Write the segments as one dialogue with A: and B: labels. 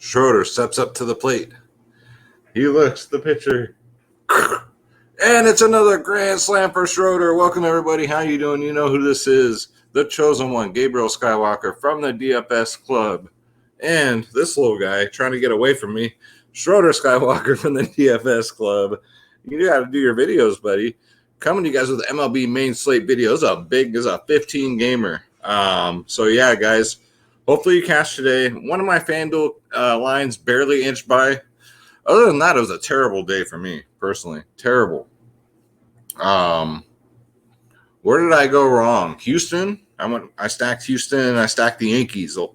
A: Schroeder steps up to the plate. He looks the pitcher. And it's another grand slam for Schroeder. Welcome, everybody. How you doing? You know who this is. The chosen one, Gabriel Skywalker from the DFS club. And this little guy trying to get away from me, Schroeder Skywalker from the DFS club. You got to do your videos, buddy. Coming to you guys with MLB main slate videos. This is a 15 gamer. So yeah, guys. Hopefully you cash today. One of my FanDuel lines barely inched by. Other than that, it was a terrible day for me, personally. Terrible. Where did I go wrong? Houston. I stacked Houston and I stacked the Yankees a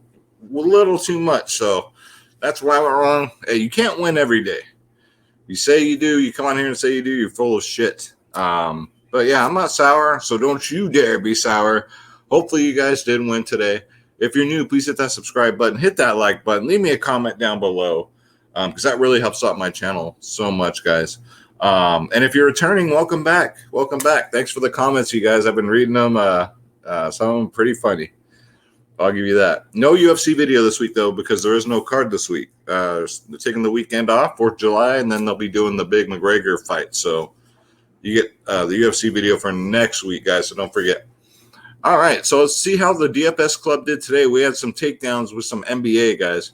A: little too much. So that's why I went wrong. Hey, you can't win every day. You say you do, you come on here and say you do, you're full of shit. But yeah, I'm not sour, so don't you dare be sour. Hopefully you guys did win today. If you're new, please hit that subscribe button, hit that like button, leave me a comment down below because that really helps out my channel so much, guys. And if you're returning, welcome back. Welcome back. Thanks for the comments, you guys. I've been reading them. Some of them pretty funny. I'll give you that. No UFC video this week, though, because there is no card this week. They're taking the weekend off, 4th of July, and then they'll be doing the big McGregor fight. So you get the UFC video for next week, guys, so don't forget. All right, so let's see how the DFS club did today. We had some takedowns with some NBA guys.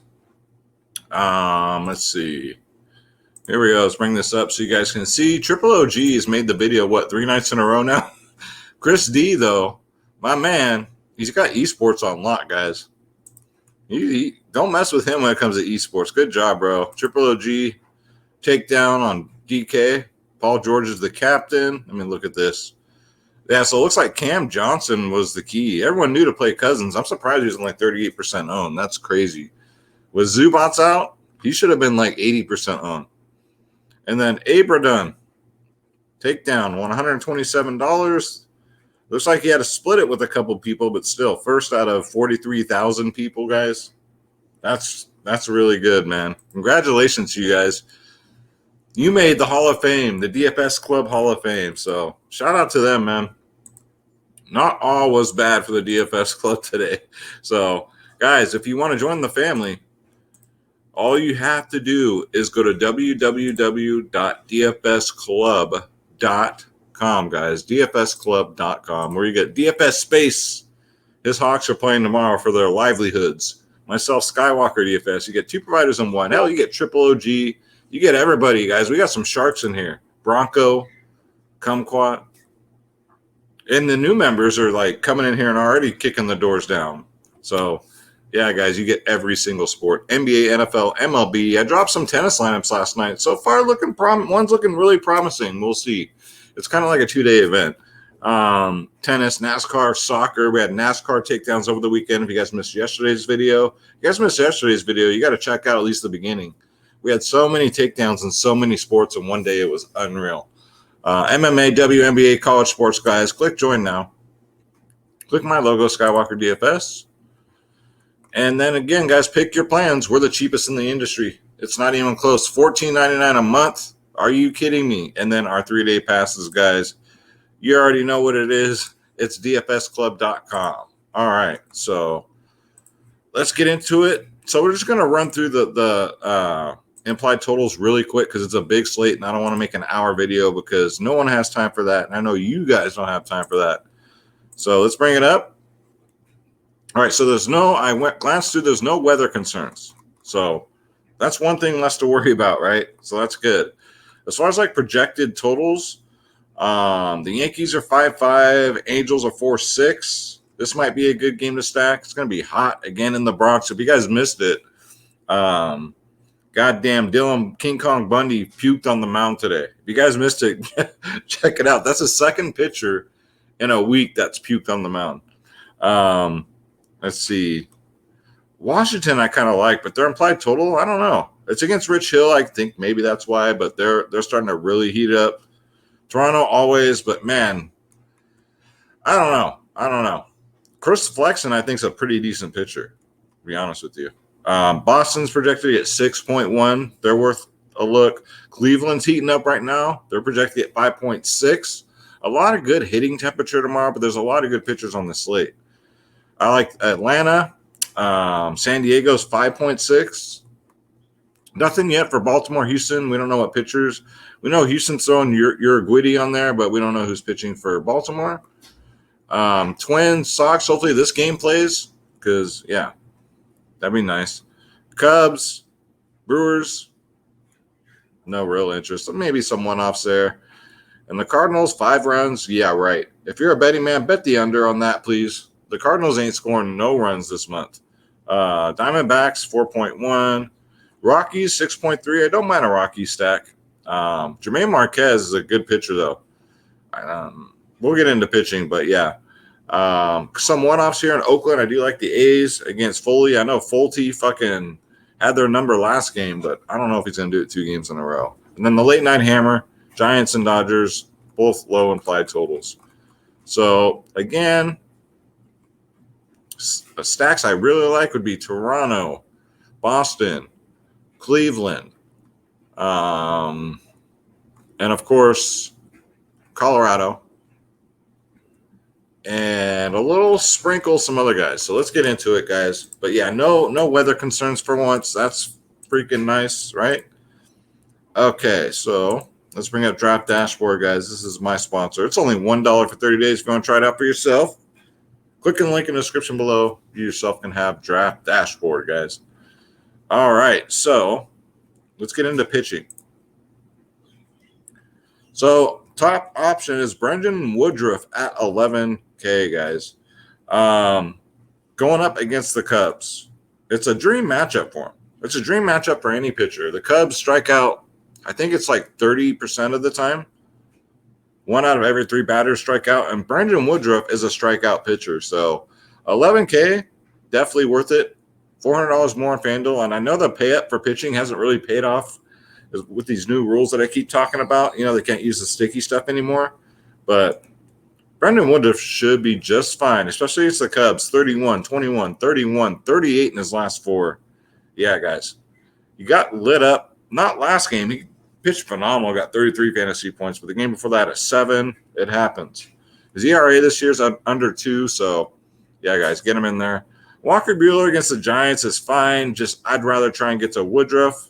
A: Let's see. Here we go. Let's bring this up so you guys can see. Triple OG has made the video, 3 nights in a row now? Chris D, though, my man, he's got esports on lock, guys. Don't mess with him when it comes to esports. Good job, bro. Triple OG takedown on DK. Paul George is the captain. I mean, look at this. Yeah, so it looks like Cam Johnson was the key. Everyone knew to play Cousins. I'm surprised he was only 38% owned. That's crazy. With Zubats out, he should have been like 80% owned. And then Abradon, takedown, $127. Looks like he had to split it with a couple people, but still, first out of 43,000 people, guys. That's really good, man. Congratulations to you guys. You made the Hall of Fame, the DFS Club Hall of Fame. So shout out to them, man. Not all was bad for the DFS Club today. So, guys, if you want to join the family, all you have to do is go to www.dfsclub.com, guys. dfsclub.com, where you get DFS space. His Hawks are playing tomorrow for their livelihoods. Myself, Skywalker DFS. You get 2 providers in one. Hell, you get Triple OG. You get everybody, guys. We got some sharks in here. Bronco, Kumquat. And the new members are like coming in here and already kicking the doors down. So, yeah, guys, you get every single sport. NBA, NFL, MLB. I dropped some tennis lineups last night. So far, one's looking really promising. We'll see. It's kind of like a 2-day event. Tennis, NASCAR, soccer. We had NASCAR takedowns over the weekend. If you guys missed yesterday's video, you got to check out at least the beginning. We had so many takedowns in so many sports in one day. It was unreal. MMA, WNBA, college sports, guys. Click join now. Click my logo, Skywalker DFS. And then again, guys, pick your plans. We're the cheapest in the industry. It's not even close. $14.99 a month. Are you kidding me? And then our 3-day passes, guys. You already know what it is. It's dfsclub.com. All right, so let's get into it. So we're just going to run through the implied totals really quick because it's a big slate, and I don't want to make an hour video because no one has time for that, and I know you guys don't have time for that. So let's bring it up. All right, so there's no weather concerns. So that's one thing less to worry about, right? So that's good. As far as like projected totals, the Yankees are 5-5, Angels are 4-6. This might be a good game to stack. It's going to be hot again in the Bronx. If you guys missed it, goddamn Dylan King Kong Bundy puked on the mound today. If you guys missed it, check it out. That's the second pitcher in a week that's puked on the mound. Let's see. Washington I kind of like, but their implied total, I don't know. It's against Rich Hill. I think maybe that's why, but they're starting to really heat up. Toronto always, but man, I don't know. Chris Flexen, I think, is a pretty decent pitcher, to be honest with you. Boston's projected at 6.1. They're worth a look. Cleveland's heating up right now. They're projected at 5.6. A lot of good hitting temperature tomorrow, but there's a lot of good pitchers on the slate. I like Atlanta. San Diego's 5.6. Nothing yet for Baltimore, Houston. We don't know what pitchers. We know Houston's throwing Uruguay on there, but we don't know who's pitching for Baltimore. Twins, Sox. Hopefully this game plays because, yeah, that'd be nice. Cubs, Brewers, no real interest. Maybe some one-offs there. And the Cardinals, 5 runs. Yeah, right. If you're a betting man, bet the under on that, please. The Cardinals ain't scoring no runs this month. Diamondbacks, 4.1. Rockies, 6.3. I don't mind a Rockies stack. Jermaine Marquez is a good pitcher, though. We'll get into pitching, but yeah. Some one-offs here in Oakland. I do like the A's against Foley. I know Folty fucking had their number last game, but I don't know if he's going to do it 2 games in a row. And then the late night hammer, Giants and Dodgers, both low implied totals. So, again, stacks I really like would be Toronto, Boston, Cleveland, and, of course, Colorado. And a little sprinkle some other guys. So let's get into it, guys. But yeah, no weather concerns for once. That's freaking nice, right? Okay, so let's bring up Draft Dashboard, guys. This is my sponsor. It's only $1 for 30 days if you want to try it out for yourself. Click on the link in the description below. You yourself can have Draft Dashboard, guys. All right, so let's get into pitching. So top option is Brendan Woodruff at 11K, guys. Going up against the Cubs. It's a dream matchup for him. It's a dream matchup for any pitcher. The Cubs strike out, I think it's like 30% of the time. 1 out of every 3 batters strike out, and Brendan Woodruff is a strikeout pitcher. So 11K, definitely worth it. $400 more on FanDuel, and I know the pay up for pitching hasn't really paid off with these new rules that I keep talking about. You know, they can't use the sticky stuff anymore. But Brendan Woodruff should be just fine, especially against the Cubs. 31, 21, 31, 38 in his last 4. Yeah, guys. He got lit up. Not last game. He pitched phenomenal, got 33 fantasy points. But the game before that, a 7. It happens. His ERA this year is under 2. So, yeah, guys, get him in there. Walker Buehler against the Giants is fine. Just I'd rather try and get to Woodruff.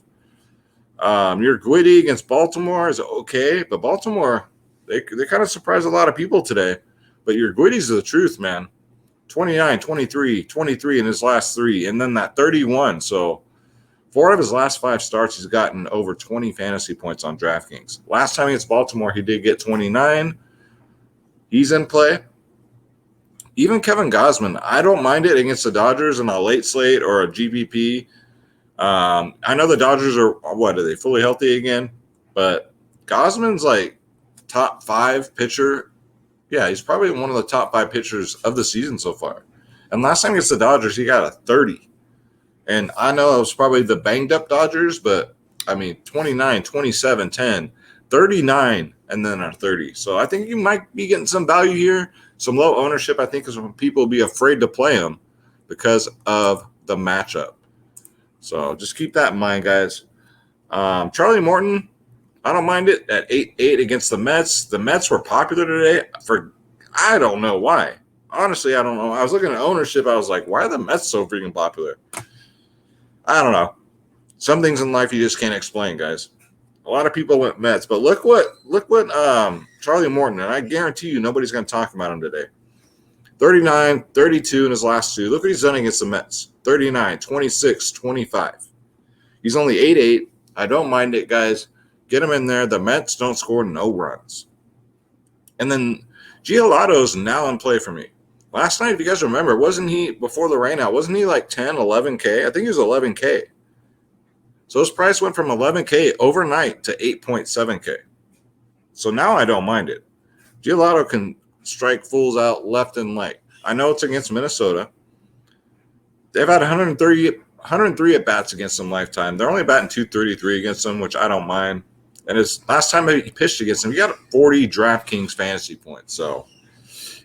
A: Your Gwitty against Baltimore is okay, but Baltimore, they kind of surprised a lot of people today. But your Gwitty's the truth, man. 29, 23, 23 in his last 3, and then that 31. So 4 of his last 5 starts, he's gotten over 20 fantasy points on DraftKings. Last time against Baltimore, he did get 29. He's in play. Even Kevin Gausman, I don't mind it against the Dodgers in a late slate or a GPP. I know the Dodgers are they fully healthy again? But Gausman's like top 5 pitcher. Yeah, he's probably one of the top 5 pitchers of the season so far. And last time against the Dodgers, he got a 30. And I know it was probably the banged up Dodgers, but I mean 29, 27, 10, 39, and then a 30. So I think you might be getting some value here. Some low ownership, I think, is when people will be afraid to play him because of the matchup. So just keep that in mind, guys. Charlie Morton, I don't mind it at 8-8 against the Mets. The Mets were popular today for I don't know why. Honestly, I don't know. I was looking at ownership. I was like, why are the Mets so freaking popular? I don't know. Some things in life you just can't explain, guys. A lot of people went Mets, but look what Charlie Morton, and I guarantee you nobody's going to talk about him today. 39, 32 in his last 2. Look what he's done against the Mets. 39, 26, 25. He's only 8-8. I don't mind it, guys. Get him in there. The Mets don't score no runs. And then Giolato's now in play for me. Last night, if you guys remember, wasn't he, before the rainout, wasn't he like 10, 11K? I think he was 11K. So his price went from 11K overnight to 8.7K. So now I don't mind it. Giolito can strike fools out left and right. I know it's against Minnesota. They've had 103 at-bats against them lifetime. They're only batting 233 against them, which I don't mind. And his last time he pitched against them, he got 40 DraftKings fantasy points. So,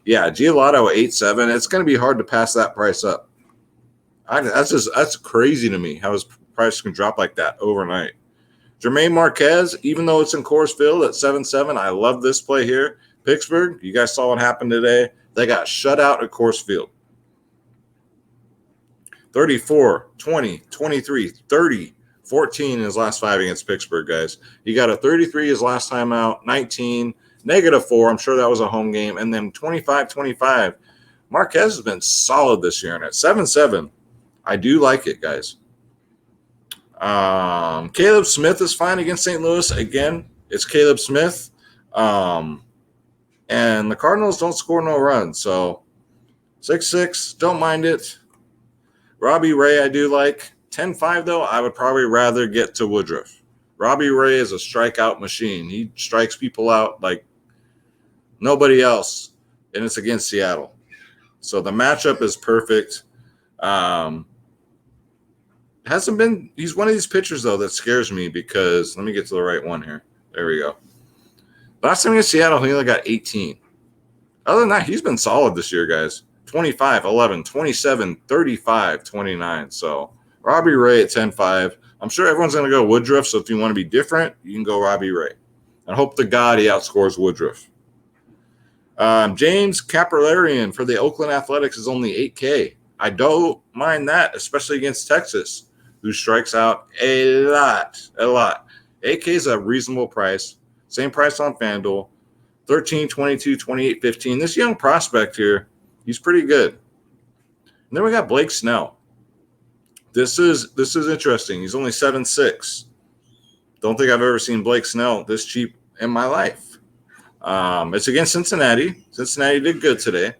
A: yeah, Giolito 8.7. It's going to be hard to pass that price up. That's crazy to me how his price can drop like that overnight. Jermaine Marquez, even though it's in Coors Field at 7.7, I love this play here. Pittsburgh, you guys saw what happened today. They got shut out at Coors Field. 34, 20, 23, 30, 14 in his last 5 against Pittsburgh, guys. He got a 33 his last time out, 19, -4. I'm sure that was a home game. And then 25-25. Marquez has been solid this year. And at 7-7, I do like it, guys. Caleb Smith is fine against St. Louis. Again, it's Caleb Smith. And the Cardinals don't score no runs. So 6-6, don't mind it. Robbie Ray, I do like. 10-5, though, I would probably rather get to Woodruff. Robbie Ray is a strikeout machine. He strikes people out like nobody else, and it's against Seattle. So the matchup is perfect. He's one of these pitchers, though, that scares me because, let me get to the right one here. There we go. Last time against Seattle, he only got 18. Other than that, he's been solid this year, guys. 25, 11, 27, 35, 29. So Robbie Ray at 10-5. I'm sure everyone's going to go Woodruff, so if you want to be different, you can go Robbie Ray. I hope to God he outscores Woodruff. James Caprellarian for the Oakland Athletics is only 8K. I don't mind that, especially against Texas, who strikes out a lot. 8K is a reasonable price. Same price on FanDuel. 13, 22, 28, 15. This young prospect here, he's pretty good. And then we got Blake Snell. This is interesting. He's only 7-6. Don't think I've ever seen Blake Snell this cheap in my life. It's against Cincinnati. Cincinnati did good today.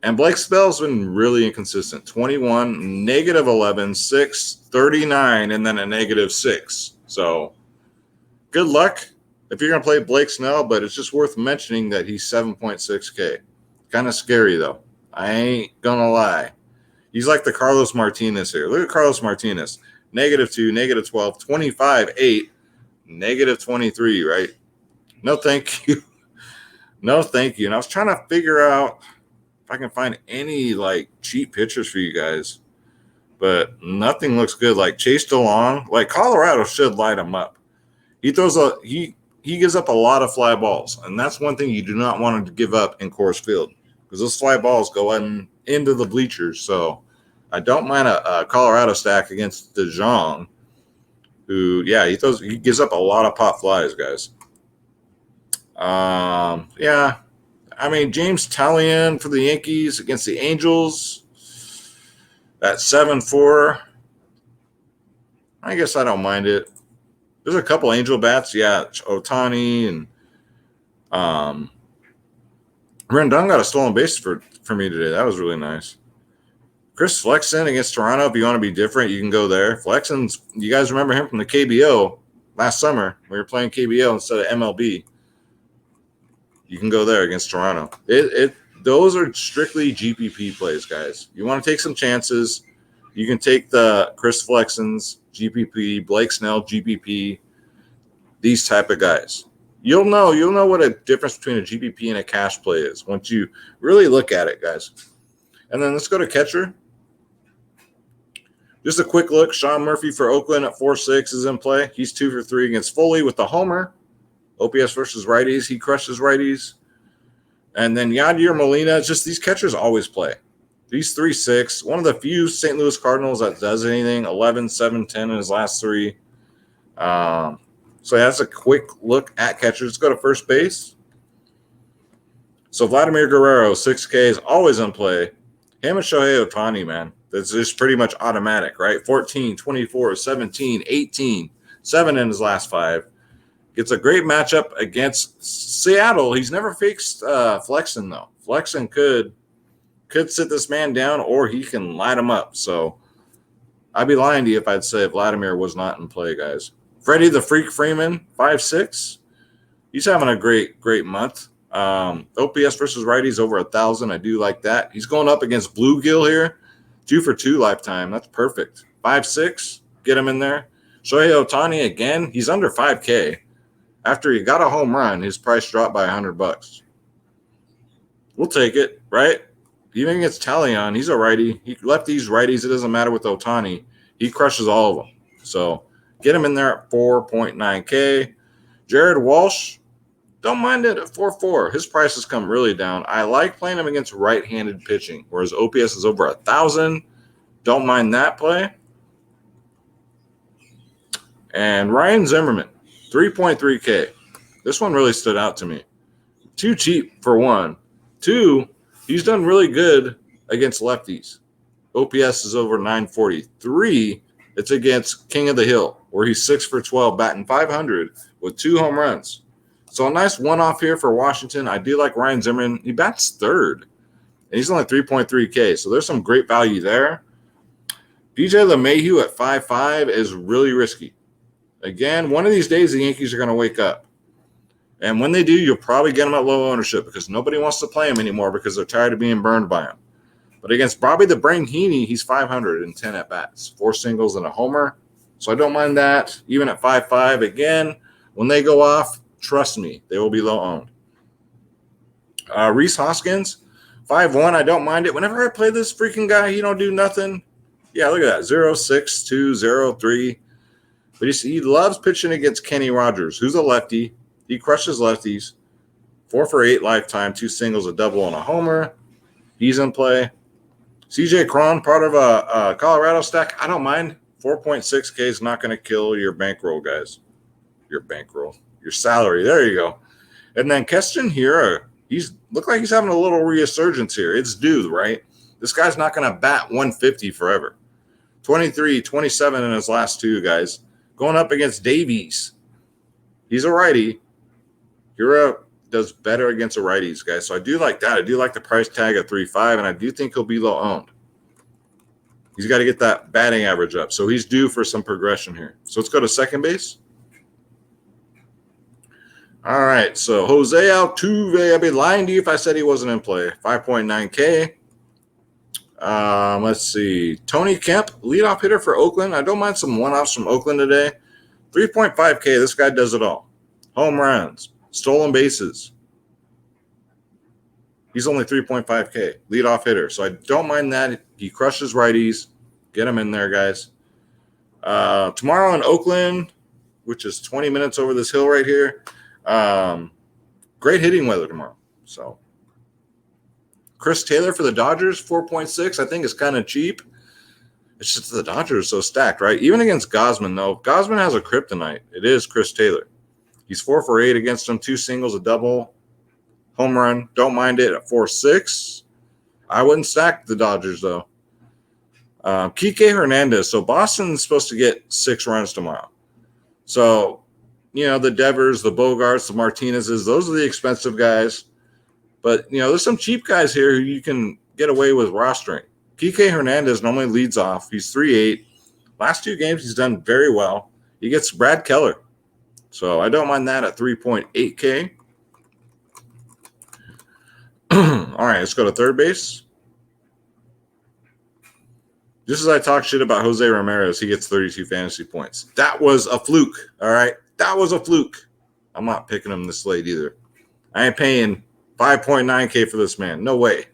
A: And Blake Snell's been really inconsistent. 21, -11, 6, 39, and then a -6. So good luck if you're going to play Blake Snell, but it's just worth mentioning that he's 7.6K. Kind of scary, though. I ain't going to lie. He's like the Carlos Martinez here. Look at Carlos Martinez. -2, -12, 25, 8, -23, right? No, thank you. No, thank you. And I was trying to figure out if I can find any, like, cheap pitchers for you guys. But nothing looks good. Like, Chase DeLong, like, Colorado should light him up. He gives up a lot of fly balls. And that's one thing you do not want to give up in Coors Field, because those fly balls go into the bleachers. So I don't mind a Colorado stack against DeJong, who, yeah, he gives up a lot of pop flies, guys. Yeah, I mean, James Talion for the Yankees against the Angels at 7-4. I guess I don't mind it. There's a couple Angel bats, yeah, Ohtani and Rendon got a stolen base for me today. That was really nice. Chris Flexen against Toronto. If you want to be different, you can go there. Flexen's, you guys remember him from the KBO last summer. We were playing KBO instead of MLB. You can go there against Toronto. Those are strictly GPP plays, guys. You want to take some chances. You can take the Chris Flexens, GPP, Blake Snell, GPP, these type of guys. You'll know what a difference between a GPP and a cash play is once you really look at it, guys. And then let's go to catcher. Just a quick look. Sean Murphy for Oakland at 4.6 is in play. He's 2 for 3 against Foley with the homer. OPS versus righties. He crushes righties. And then Yadier Molina. Just these catchers always play. He's 3.6. One of the few St. Louis Cardinals that does anything. 11, 7, 10 in his last 3. So that's a quick look at catchers. Let's go to first base. So Vladimir Guerrero, 6K, is always in play. Him and Shohei Ohtani, man. That's just pretty much automatic, right? 14, 24, 17, 18, 7 in his last 5. Gets a great matchup against Seattle. He's never faced Flexen, though. Flexen could sit this man down, or he can light him up. So I'd be lying to you if I'd say Vladimir was not in play, guys. Freddie the Freak Freeman, 5.6. He's having a great month. OPS versus righties over 1,000. I do like that. He's going up against Bluegill here. 2 for 2 lifetime. That's perfect. 5.6. Get him in there. Shohei Ohtani again. He's under 5K. After he got a home run, his price dropped by $100. We'll take it, right? Even against Talion, he's a righty. He left these righties. It doesn't matter with Ohtani. He crushes all of them. So get him in there at 4.9K. Jared Walsh, don't mind it at 4.4. His price has come really down. I like playing him against right-handed pitching, whereas OPS is over 1,000. Don't mind that play. And Ryan Zimmerman, 3.3K. This one really stood out to me. Too cheap for one. Two, he's done really good against lefties. OPS is over 940. Three, it's against King of the Hill, where he's 6 for 12, batting 500 with 2 home runs. So a nice one-off here for Washington. I do like Ryan Zimmerman. He bats third, and he's only 3.3K, so there's some great value there. DJ LeMahieu at 5.5 is really risky. Again, one of these days the Yankees are going to wake up. And when they do, you'll probably get them at low ownership because nobody wants to play him anymore because they're tired of being burned by him. But against Bobby the Brain Heaney, he's 510 at-bats, 4 singles and a homer. So I don't mind that. Even at 5.5, again, when they go off, trust me, they will be low-owned. Rhys Hoskins, 5.1, I don't mind it. Whenever I play this freaking guy, he don't do nothing. Yeah, look at that, 0.62, 0.3. But he loves pitching against Kenny Rogers, who's a lefty. He crushes lefties. 4 for 8 lifetime, 2 singles, a double, and a homer. He's in play. CJ Cron, part of a Colorado stack. I don't mind. 4.6K is not going to kill your bankroll, guys. Your bankroll. Your salary. There you go. And then Keston Hiura, he's looked like he's having a little resurgence here. It's due, right? This guy's not going to bat 150 forever. 23, 27 in his last 2, guys. Going up against Davies. He's a righty. Hiura does better against the righties, guys. So I do like that. I do like the price tag at 3.5, and I do think he'll be low owned. He's got to get that batting average up. So he's due for some progression here. So let's go to second base. All right. So Jose Altuve, I'd be lying to you if I said he wasn't in play. 5.9K. Let's see. Tony Kemp, leadoff hitter for Oakland. I don't mind some one-offs from Oakland today. 3.5K. This guy does it all. Home runs. Stolen bases. He's only 3.5K. Leadoff hitter. So I don't mind that. He crushes righties. Get him in there, guys. Tomorrow in Oakland, which is 20 minutes over this hill right here. Great hitting weather tomorrow. So Chris Taylor for the Dodgers, 4.6. I think is kind of cheap. It's just the Dodgers are so stacked, right? Even against Gausman, though. If Gausman has a kryptonite, it is Chris Taylor. He's 4 for 8 against them, 2 singles, a double, home run. Don't mind it at 4.6. I wouldn't stack the Dodgers, though. Kike Hernandez. So Boston's supposed to get 6 runs tomorrow. So, the Devers, the Bogarts, the Martinezes, those are the expensive guys. But, there's some cheap guys here who you can get away with rostering. Kike Hernandez normally leads off. He's 3.8. Last 2 games, he's done very well. He gets Brad Keller. So I don't mind that at 3.8K. All right, let's go to third base. Just as I talk shit about Jose Ramirez, he gets 32 fantasy points. That was a fluke, all right? That was a fluke. I'm not picking him this late either. I ain't paying 5.9K for this man. No way.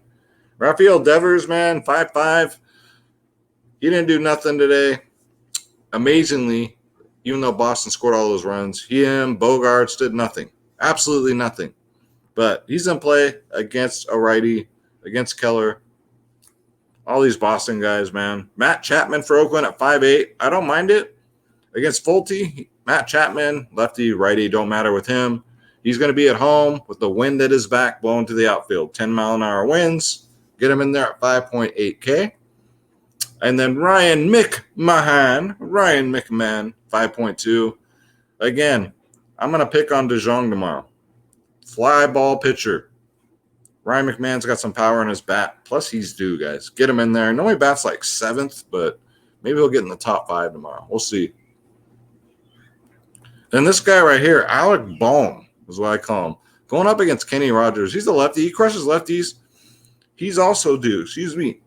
A: Rafael Devers, man, 5.5. He didn't do nothing today. Amazingly, even though Boston scored all those runs, him, Bogarts did nothing. Absolutely nothing. But he's in play against a righty, against Keller. All these Boston guys, man. Matt Chapman for Oakland at 5.8. I don't mind it. Against Fulte, Matt Chapman, lefty, righty, don't matter with him. He's going to be at home with the wind at his back blowing to the outfield. 10-mile-an-hour winds. Get him in there at 5.8K. And then Ryan McMahon, 5.2. Again, I'm going to pick on DeJong tomorrow. Fly ball pitcher. Ryan McMahon's got some power in his bat. Plus, he's due, guys. Get him in there. I know he bats like 7th, but maybe he'll get in the top 5 tomorrow. We'll see. Then this guy right here, Alec Bohm, is what I call him. Going up against Kenny Rogers. He's a lefty. He crushes lefties. He's also due. Excuse me.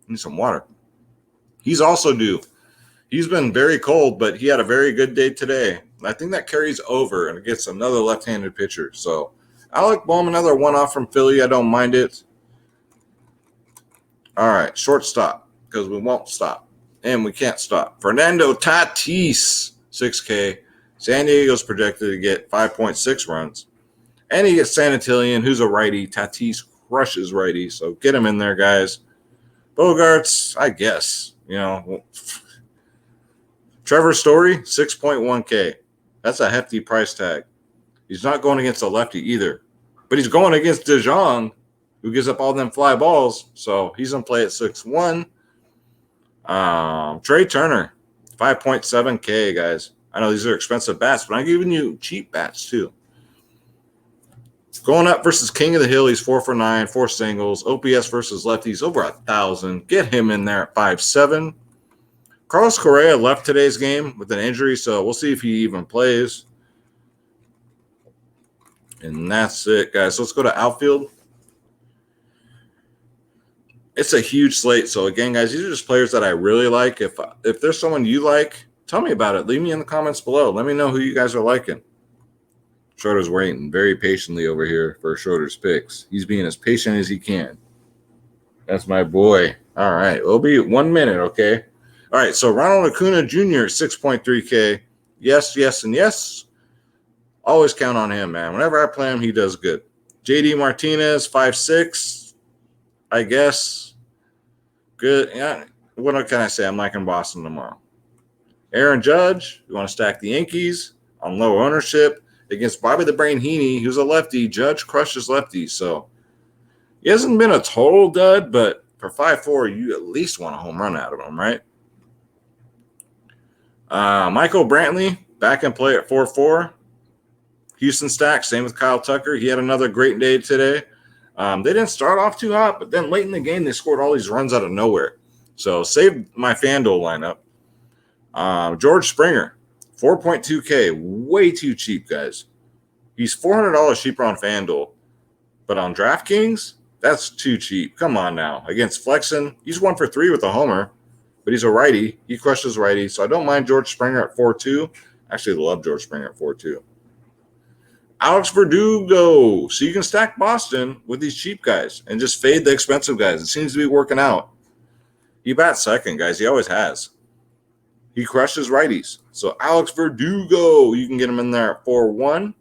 A: Need some water. He's also due. He's been very cold, but he had a very good day today. I think that carries over and gets another left-handed pitcher. So Alec Bohm, another one-off from Philly. I don't mind it. All right, shortstop, because we won't stop. And we can't stop. Fernando Tatis, 6K. San Diego's projected to get 5.6 runs. And he gets Santillan, who's a righty. Tatis crushes righty, so get him in there, guys. Bogarts, I guess, Trevor Story, 6.1K. That's a hefty price tag. He's not going against a lefty either. But he's going against DeJong, who gives up all them fly balls. So he's going to play at 6-1. Trey Turner, 5.7K, guys. I know these are expensive bats, but I'm giving you cheap bats too. Going up versus King of the Hill, he's 4 for 9, 4 singles. OPS versus lefties, over 1,000. Get him in there at 5.7. Carlos Correa left today's game with an injury, so we'll see if he even plays. And that's it, guys. So let's go to outfield. It's a huge slate. So, again, guys, these are just players that I really like. If there's someone you like, tell me about it. Leave me in the comments below. Let me know who you guys are liking. Schroeder's waiting very patiently over here for Schroeder's picks. He's being as patient as he can. That's my boy. All right. We'll be 1 minute, okay? All right. So Ronald Lacuna Jr., 6.3K. Yes, yes, and yes. Always count on him, man. Whenever I play him, he does good. JD Martinez, 5.6. I guess. Good. Yeah. What can I say? I'm liking Boston tomorrow. Aaron Judge, you want to stack the Yankees on low ownership against Bobby the Brain Heaney, who's a lefty. Judge crushes lefties, so he hasn't been a total dud, but for 5.4, you at least want a home run out of him, right? Michael Brantley, back in play at 4.4. Houston stack, same with Kyle Tucker. He had another great day today. They didn't start off too hot, but then late in the game, they scored all these runs out of nowhere. So saved my FanDuel lineup. George Springer, 4.2K, way too cheap, guys. He's $400 cheaper on FanDuel, but on DraftKings, that's too cheap. Come on now. Against Flexen, he's 1 for 3 with a homer, but he's a righty. He crushes righty, so I don't mind George Springer at 4.2. Actually, love George Springer at 4.2. Alex Verdugo. So you can stack Boston with these cheap guys and just fade the expensive guys. It seems to be working out. He bats second, guys. He always has. He crushes righties. So Alex Verdugo, you can get him in there at 4.1.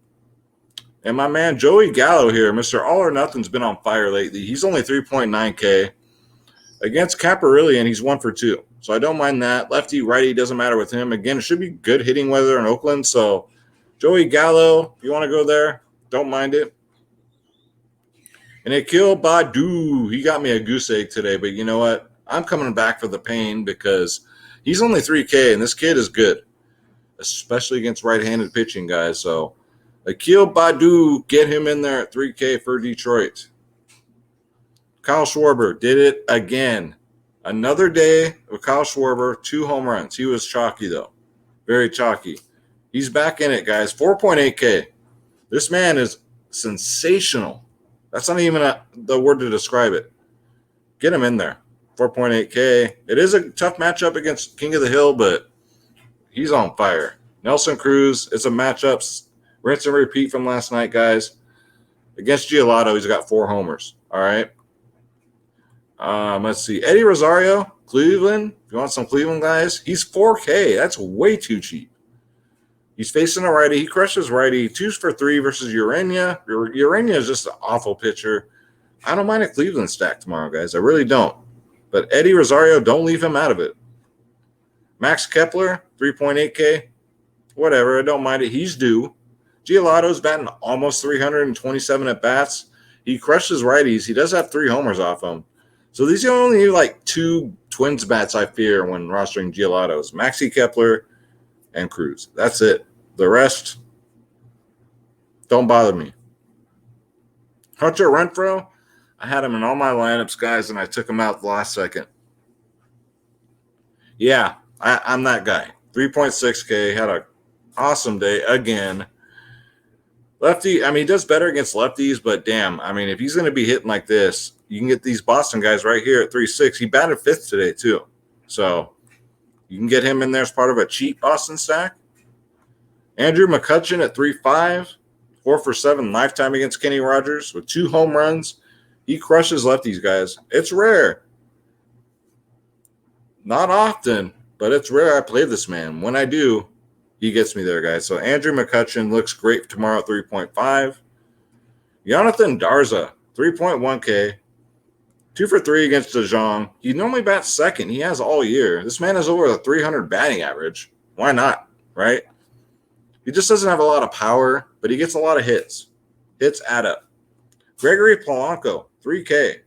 A: And my man Joey Gallo here, Mr. All or Nothing's been on fire lately. He's only 3.9K. Against Caprellarian, he's 1 for 2. So I don't mind that. Lefty, righty, doesn't matter with him. Again, it should be good hitting weather in Oakland. So Joey Gallo, if you want to go there, don't mind it. And Akil Badu, he got me a goose egg today. But you know what? I'm coming back for the pain because he's only 3K, and this kid is good, especially against right-handed pitching guys. So Akil Badu, get him in there at 3K for Detroit. Kyle Schwarber did it again. Another day with Kyle Schwarber, 2 home runs. He was chalky, though. Very chalky. He's back in it, guys. 4.8K. This man is sensational. That's not even the word to describe it. Get him in there. 4.8K. It is a tough matchup against King of the Hill, but he's on fire. Nelson Cruz, it's a matchup. Rinse and repeat from last night, guys. Against Giolito, he's got 4 homers. All right. Let's see. Eddie Rosario, Cleveland. If you want some Cleveland guys, he's 4K. That's way too cheap. He's facing a righty. He crushes righty. 2 for 3 versus Urania. Urania is just an awful pitcher. I don't mind a Cleveland stack tomorrow, guys. I really don't. But Eddie Rosario, don't leave him out of it. Max Kepler, 3.8K. Whatever. I don't mind it. He's due. Giolito's batting almost 327 at bats. He crushes righties. He does have 3 homers off him. So these are only like 2 Twins bats I fear when rostering Giolito's. Maxi Kepler and Cruz. That's it. The rest, don't bother me. Hunter Renfroe, I had him in all my lineups, guys, and I took him out the last second. Yeah, I'm that guy. 3.6K, had an awesome day again. Lefty, I mean, he does better against lefties, but damn, I mean, if he's going to be hitting like this, you can get these Boston guys right here at 3.6. He batted 5th today, too. So you can get him in there as part of a cheap Boston stack. Andrew McCutchen at 3.5, 4 for 7 lifetime against Kenny Rogers with 2 home runs. He crushes lefties, guys. It's rare. Not often, but it's rare I play this man. When I do, he gets me there, guys. So Andrew McCutchen looks great tomorrow at 3.5. Jonathan Darza, 3.1K. 2 for 3 against DeJong. He normally bats second. He has all year. This man has over a 300 batting average. Why not, right? He just doesn't have a lot of power, but he gets a lot of hits. Hits add up. Gregory Polanco, 3K.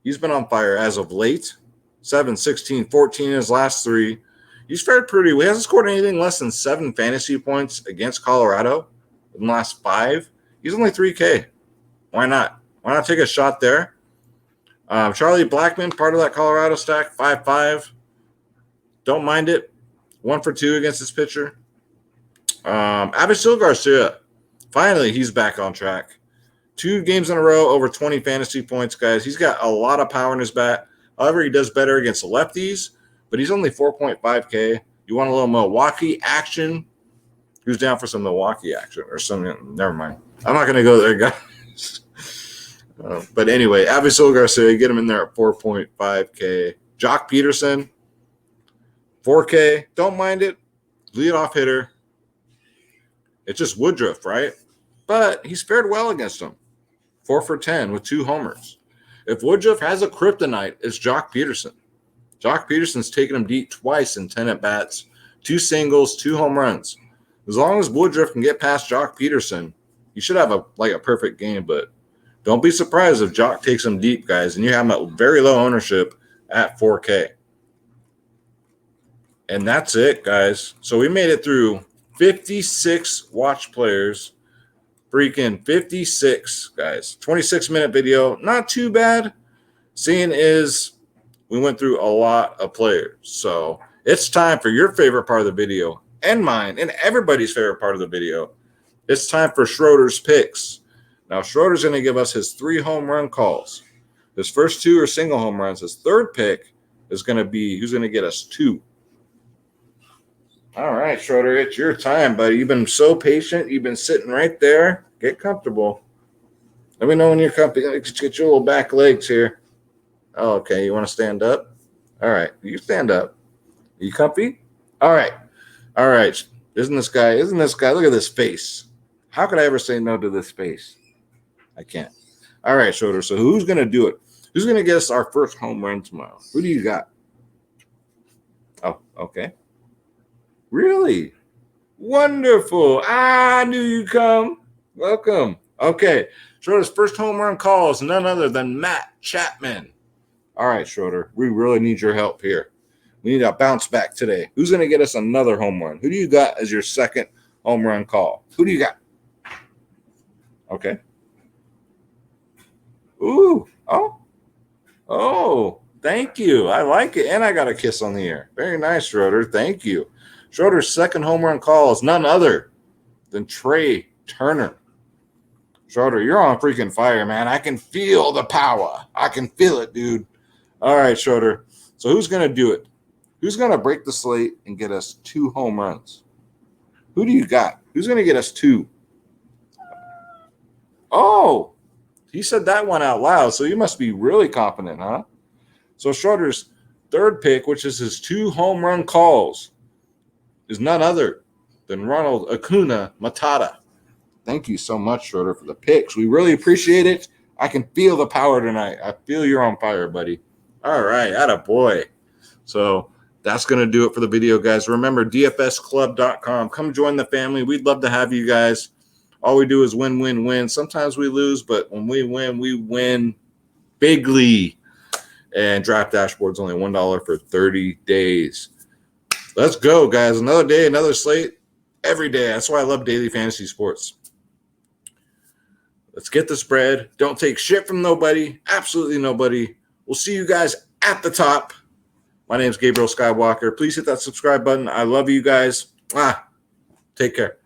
A: He's been on fire as of late. 7, 16, 14 in his last 3. He's fared pretty well. He hasn't scored anything less than 7 fantasy points against Colorado in the last 5. He's only 3K. Why not? Why not take a shot there? Charlie Blackmon, part of that Colorado stack, 5-5. Don't mind it. 1 for 2 against this pitcher. Abhishel Garcia, finally, he's back on track. 2 games in a row, over 20 fantasy points, guys. He's got a lot of power in his bat. However, he does better against lefties, but he's only 4.5K. You want a little Milwaukee action? Who's down for some Milwaukee action or something? Never mind. I'm not going to go there, guys. But anyway, Abhishel Garcia, get him in there at 4.5K. Jock Peterson, 4K. Don't mind it. Leadoff hitter. It's just Woodruff, right? But he's fared well against him. 4 for 10 with 2 homers. If Woodruff has a kryptonite, it's Jock Peterson. Jock Peterson's taken him deep twice in 10 at-bats, 2 singles, 2 home runs. As long as Woodruff can get past Jock Peterson, he should have a perfect game, but don't be surprised if Jock takes him deep, guys, and you have him at very low ownership at 4K. And that's it, guys. So we made it through 56 watch players. Freaking 56, guys. 26-minute video. Not too bad. Seeing is we went through a lot of players. So it's time for your favorite part of the video and mine and everybody's favorite part of the video. It's time for Schroeder's picks. Now, Schroeder's going to give us his 3 home run calls. His first 2 are single home runs. His third pick is going to be who's going to get us 2. All right, Schroeder, it's your time, buddy. You've been so patient. You've been sitting right there. Get comfortable. Let me know when you're comfy. Let's get your little back legs here. Oh, okay. You want to stand up? All right. You stand up. Are you comfy? All right. All right. Isn't this guy? Look at this face. How could I ever say no to this face? I can't. All right, Schroeder. So who's going to do it? Who's going to get us our first home run tomorrow? Who do you got? Oh, okay. Really? Wonderful. I knew you'd come. Welcome. Okay. Schroeder's first home run call is none other than Matt Chapman. All right, Schroeder. We really need your help here. We need a bounce back today. Who's going to get us another home run? Who do you got as your second home run call? Who do you got? Okay. Ooh. Oh. Oh. Thank you. I like it. And I got a kiss on the ear. Very nice, Schroeder. Thank you. Schroeder's second home run call is none other than Trey Turner. Schroeder, you're on freaking fire, man. I can feel the power. I can feel it, dude. All right, Schroeder. So who's going to do it? Who's going to break the slate and get us 2 home runs? Who do you got? Who's going to get us 2? Oh, he said that one out loud, so you must be really confident, huh? So Schroeder's third pick, which is his 2 home run calls, is none other than Ronald Lacuna Matata. Thank you so much, Schroeder, for the picks. We really appreciate it. I can feel the power tonight. I feel you're on fire, buddy. All right, attaboy. So that's going to do it for the video, guys. Remember, DFSclub.com. Come join the family. We'd love to have you guys. All we do is win, win, win. Sometimes we lose, but when we win bigly. And Draft Dashboard's only $1 for 30 days. Let's go, guys. Another day, another slate, every day. That's why I love daily fantasy sports. Let's get the spread. Don't take shit from nobody. Absolutely nobody. We'll see you guys at the top. My name is Gabriel Skywalker. Please hit that subscribe button. I love you guys. Take care.